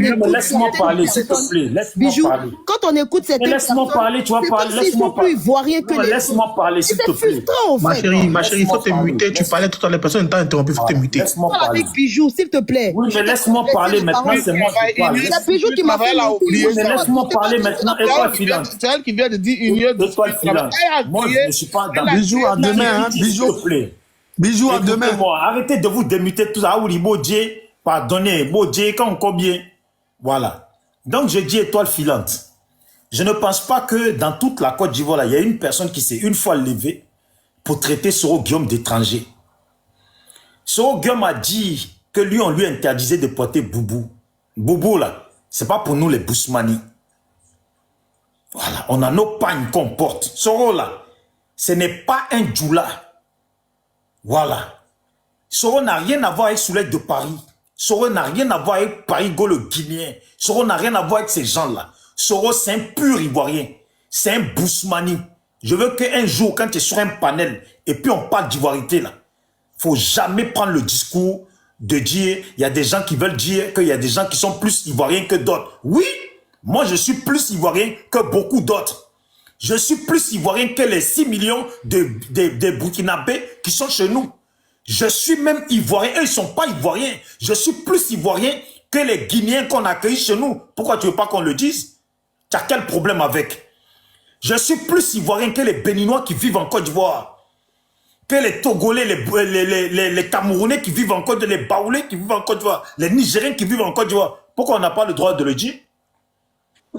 écoute laisse-moi parler, s'il te plaît. Laisse-moi Bijou, parler. quand on écoute certaines Laisse-moi parler, tu vas parler. Laisse-moi parler. plus ivoiriens que les Laisse-moi parler, s'il te plaît. C'est frustrant, en fait. Ma chérie, il faut te muter. Tu parlais tout à l'heure, personne ne t'a interrompu, il faut te muter. Laisse-moi Parle parler. avec Bijou, s'il te plaît. Oui, mais laisse-moi parler maintenant, c'est moi qui parle. C'est Bijou qui m'a fait Oui, mais laisse-moi parler maintenant, étoile filante. C'est elle qui vient de dire union de Étoile filante. Moi, je ne suis pas dans... Bijou, à demain, hein, S'il te plaît. Bijou, à demain. Arrêtez de vous démuter tous. Aouli, Bodje, pardonnez, Bodje, quand on combien. Voilà. Donc, je dis étoile filante. Je ne pense pas que dans toute la Côte d'Ivoire, il y a une personne qui s'est une fois levée pour traiter Soro Guillaume d'étranger. Soro Guillaume a dit que lui, on lui interdisait de porter boubou. Boubou, là, c'est pas pour nous les Bousmani. Voilà, on a nos pagnes qu'on porte. Soro, là, ce n'est pas un djoula. Voilà. Soro n'a rien à voir avec Soulède de Paris. Soro n'a rien à voir avec Parigo le Guinéen. Soro n'a rien à voir avec ces gens-là. Soro, c'est un pur Ivoirien. C'est un Bousmani. Je veux qu'un jour, quand tu es sur un panel, et puis on parle d'ivoirité, là, faut jamais prendre le discours de dire, il y a des gens qui veulent dire qu'il y a des gens qui sont plus Ivoiriens que d'autres. Oui, moi je suis plus Ivoirien que beaucoup d'autres. Je suis plus Ivoirien que les 6 millions de Burkinabés qui sont chez nous. Je suis même Ivoirien. Eux, ils ne sont pas Ivoiriens. Je suis plus Ivoirien que les Guinéens qu'on accueille chez nous. Pourquoi tu ne veux pas qu'on le dise? Tu as quel problème avec? Je suis plus Ivoirien que les Béninois qui vivent en Côte d'Ivoire. Que les Togolais, les Camerounais qui vivent en Côte d'Ivoire, les Baoulés qui vivent en Côte d'Ivoire, les Nigériens qui vivent en Côte d'Ivoire. Pourquoi on n'a pas le droit de le dire?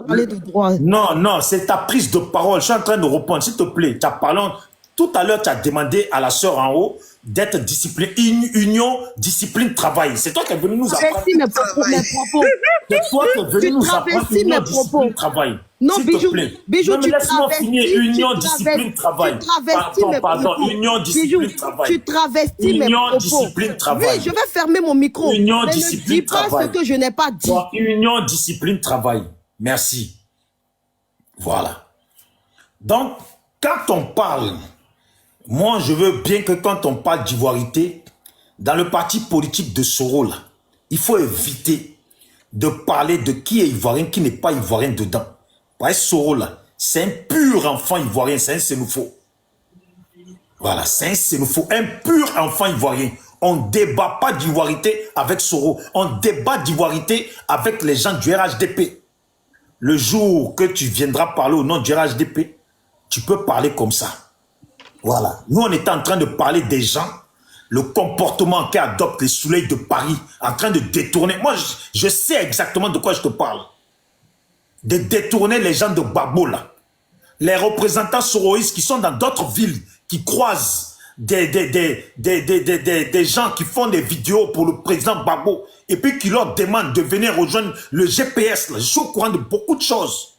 Parler de droit. Non, non, c'est ta prise de parole. Je suis en train de répondre, s'il te plaît. Tu as parlé, tout à l'heure, tu as demandé à la sœur en haut d'être disciplinée. Union, discipline, travail. C'est toi qui es venu nous apprendre. Mes propos. C'est toi qui es venu nous apprendre union, discipline, travail. Non, Bijou, Bijou, tu laisse-moi finir. Union, discipline, travail. Pardon, union, discipline, travail. Tu travestis mes propos. Union, discipline, travail. Oui, je vais fermer mon micro. Union, discipline, travail. Ne dis pas ce que je n'ai pas dit. Union, discipline, travail. Merci. Voilà. Donc, quand on parle, moi, je veux bien que quand on parle d'ivoirité, dans le parti politique de Soro, là, il faut éviter de parler de qui est ivoirien, qui n'est pas ivoirien dedans. Parce que Soro, là, c'est un pur enfant ivoirien, c'est un Sénoufo. Voilà, c'est un Sénoufo, un pur enfant ivoirien. On ne débat pas d'ivoirité avec Soro. On débat d'ivoirité avec les gens du RHDP. Le jour que tu viendras parler au nom du RHDP, tu peux parler comme ça. Voilà. Nous, on était en train de parler des gens, le comportement qu'adoptent les Soulèdes de Paris, en train de détourner. Moi, je sais exactement de quoi je te parle. De détourner les gens de Gbagbo, là. Les représentants soroïstes qui sont dans d'autres villes, qui croisent des gens qui font des vidéos pour le président Gbagbo, et puis qui leur demandent de venir rejoindre le GPS. Là. Je suis au courant de beaucoup de choses.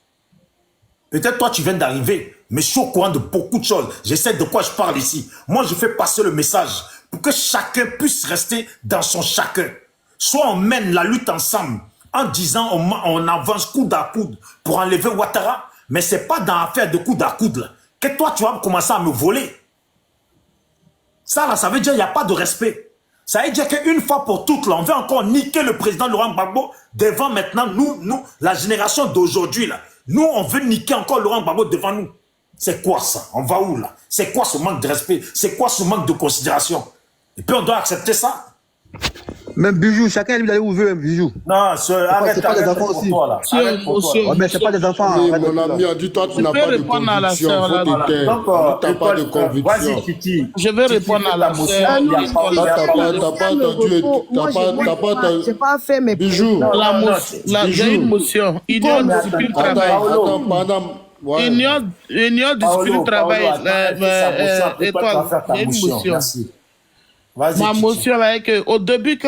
Peut-être toi, tu viens d'arriver, mais je suis au courant de beaucoup de choses. Je sais de quoi je parle ici. Moi, je fais passer le message pour que chacun puisse rester dans son chacun. Soit on mène la lutte ensemble, en disant on avance coude à coude pour enlever Ouattara, mais ce n'est pas dans l'affaire de coude à coude là, que toi, tu vas commencer à me voler. Ça, là, ça veut dire qu'il n'y a pas de respect. Ça veut dire qu'une fois pour toutes, là, on veut encore niquer le président Laurent Gbagbo devant maintenant, nous, la génération d'aujourd'hui, là. Nous, on veut niquer encore Laurent Gbagbo devant nous. C'est quoi ça? On va où, là? C'est quoi ce manque de respect? C'est quoi ce manque de considération? Et puis, on doit accepter ça. Même Bijou, chacun est libre d'aller où il veut, Bijou. Non, arrête, c'est pas des enfants aussi. Toi, là. Arrête pour toi. Ouais, mais c'est pas des enfants. Oui, mon ami, dis-toi, tu n'as pas de conviction. Faut te taire. Tu n'as pas de conviction. Vas-y, Titi. Je vais répondre à la motion. J'ai pas fait mes Bijou. J'ai une motion. Union, discipline, travail. Attends, madame. Union, discipline, travail. Étoile, j'ai une motion. Ma motion là est que au début,